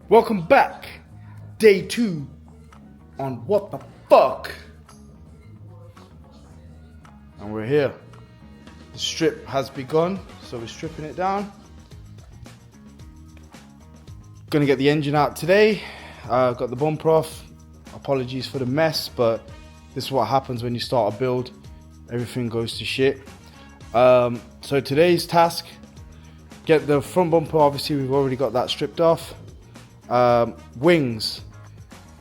Welcome back. Day 2 on What the Fuck. And we're here. The strip has begun, so we're stripping it down. Gonna get the engine out today. Got the bumper off. Apologies for the mess, but this is what happens when you start a build. Everything goes to shit. So today's task, get the front bumper. Obviously we've already got that stripped off. Wings.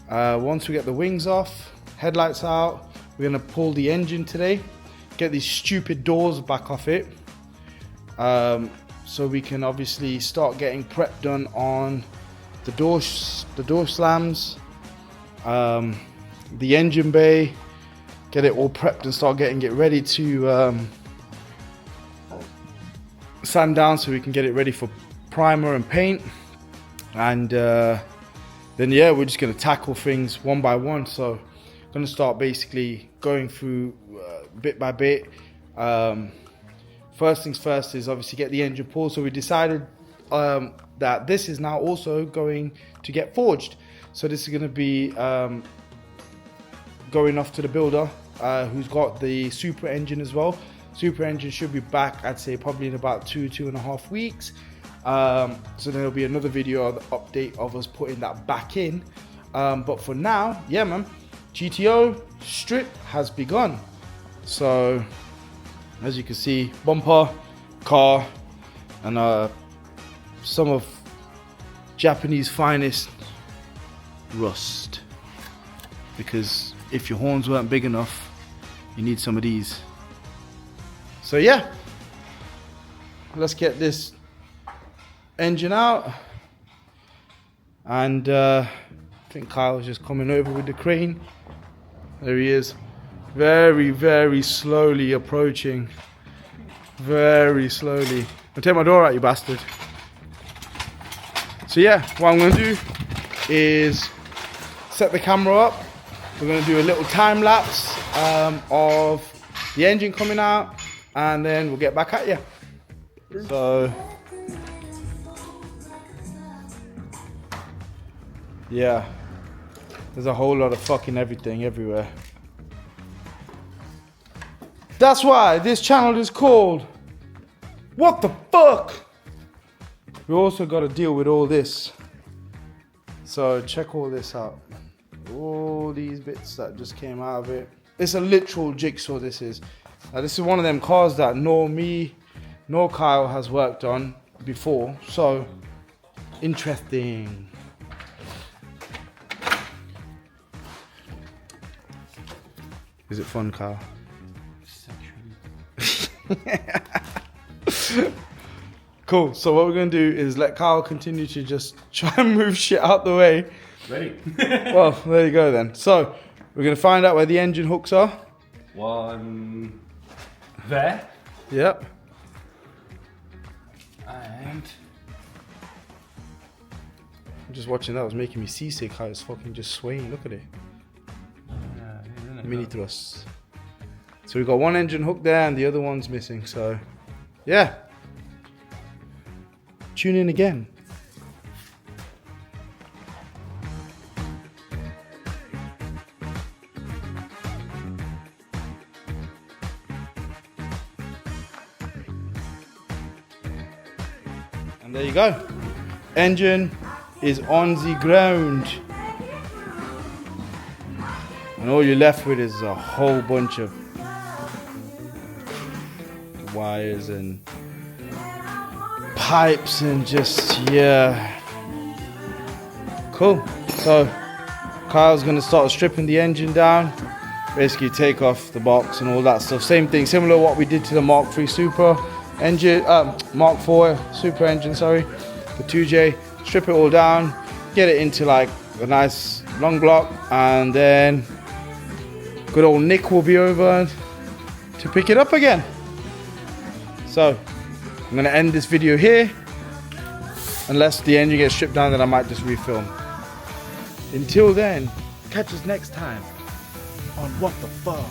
Once we get the wings off, headlights out, we're gonna pull the engine today, get these stupid doors back off it, so we can obviously start getting prep done on the door slams, the engine bay, get it all prepped and start getting it ready to sand down so we can get it ready for primer and paint. And then yeah, we're just going to tackle things one by one. So I'm going to start basically going through bit by bit. First things first is obviously get the engine pulled. So we decided that this is now also going to get forged. So this is going to be going off to the builder who's got the super engine as well. Super engine should be back, I'd say probably in about 2.5 weeks. So there'll be another video of the update of us putting that back in. But for now, yeah man, GTO strip has begun. So as you can see, bumper, car, and some of Japanese finest rust. Because if your horns weren't big enough, you need some of these. So yeah, let's get this engine out. And I think Kyle's just coming over with the crane. There he is, very slowly approaching, very slowly. I'll take my door out, you bastard. So yeah, what I'm going to do is set the camera up. We're going to do a little time lapse of the engine coming out, and then we'll get back at you. So yeah, there's a whole lot of fucking everything everywhere. That's why this channel is called What the Fuck. We also got to deal with all this. So check all this out. All these bits that just came out of it. It's a literal jigsaw, this is. This is one of them cars that nor me nor Kyle has worked on before. So interesting. Is it fun, Kyle? Cool. So what we're gonna do is let Kyle continue to just try and move shit out the way. Ready? Well, there you go then. So we're gonna find out where the engine hooks are. One there. Yep. And I'm just watching that. It was making me seasick how it's fucking just swaying. Look at it. Mini thrusts. So we've got one engine hook there and the other one's missing. So yeah, tune in again. And there you go, engine is on the ground. And all you're left with is a whole bunch of wires and pipes and just, yeah. Cool. So Kyle's gonna start stripping the engine down, basically take off the box and all that stuff. Same thing, similar to what we did to the Mark III Super engine, Mark IV Super engine, sorry, the 2J. Strip it all down, get it into like a nice long block, and then good old Nick will be over to pick it up again. So I'm gonna end this video here. Unless the engine gets stripped down, then I might just refilm. Until then, catch us next time on What the Fuck.